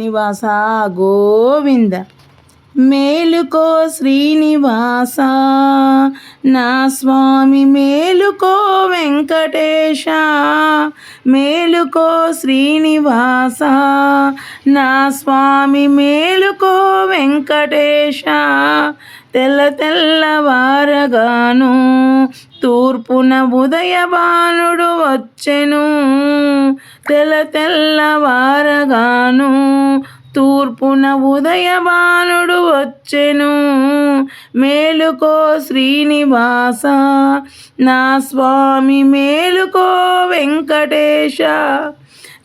నివాస గోవింద. మేలుకో శ్రీనివాస నా స్వామి, మేలుకో వెంకటేశ. మేలుకో శ్రీనివాస నా స్వామి, మేలుకో వెంకటేశ. తెల్లవారగాను తూర్పున ఉదయభానుడు వచ్చెను. తెల్లవారగాను తూర్పున ఉదయభానుడు వచ్చెను. మేలుకో శ్రీనివాస నా స్వామి, మేలుకో వెంకటేశ.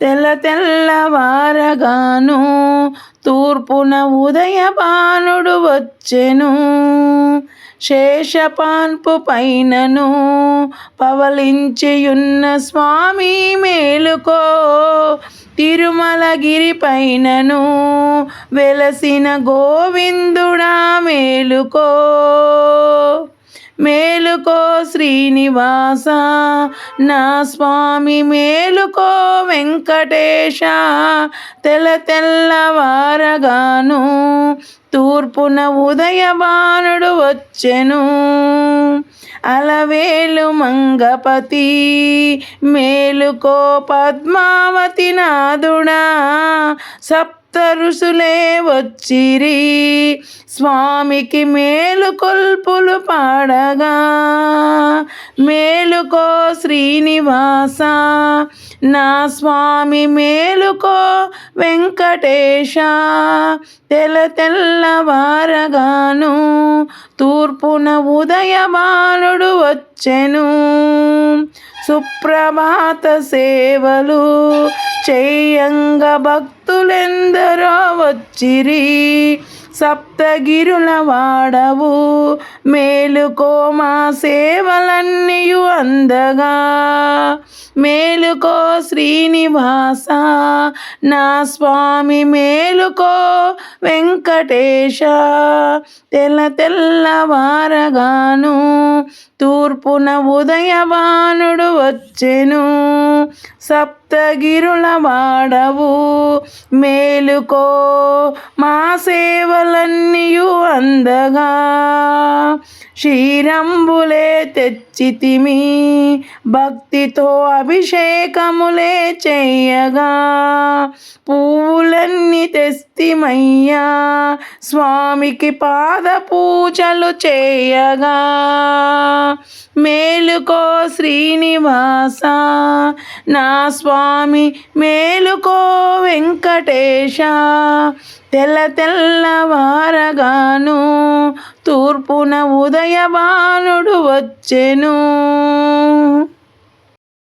తెల్లవారగాను తూర్పున ఉదయభానుడు వచ్చెను. శేషపాన్పు పైనను పవలించియున్న స్వామి, మేలుకో. తిరుమలగిరి పైనను వెలసిన గోవిందుడా, మేలుకో. మేలుకో శ్రీనివాస నా స్వామి, మేలుకో వెంకటేశ. తెల్లవారగాను తూర్పున ఉదయభానుడు వచ్చెను. అలవేలు మంగపతి మేలుకో పద్మావతి నాదుడా. సప్త ఋషులే వచ్చిరి స్వామికి మేలుకొల్పులు పాడగా. మేలుకో శ్రీనివాస నా స్వామి, మేలుకో వెంకటేశ. తెల్లవారగాను తూర్పున ఉదయభానుడు వచ్చెను. సుప్రభాత సేవలు చేయంగ భక్తులెందరో వచ్చిరి. సప్తగిరుల వాడవు మేలుకో మా సేవలన్నీయు అందగా. మేలుకో శ్రీనివాస నా స్వామి, మేలుకో వెంకటేశ. తెల్లవారగాను తూర్పున ఉదయభానుడు వచ్చెను. సప్తగిరుల వాడవు మేలుకో మా సేవలన్నీయు అందగా. క్షీరంబులే తెచ్చితిమి భక్తితో అభిషేకములే చెయ్యగా. పువ్వులన్నీ తెస్తిమయ్యా స్వామికి పాద పూజలు చేయగా. మేలుకో శ్రీనివాస నా స్వామి, మేలుకో వెంకటేశ. తెల్లవారగాను తూర్పున ఉదయభానుడు వచ్చెను.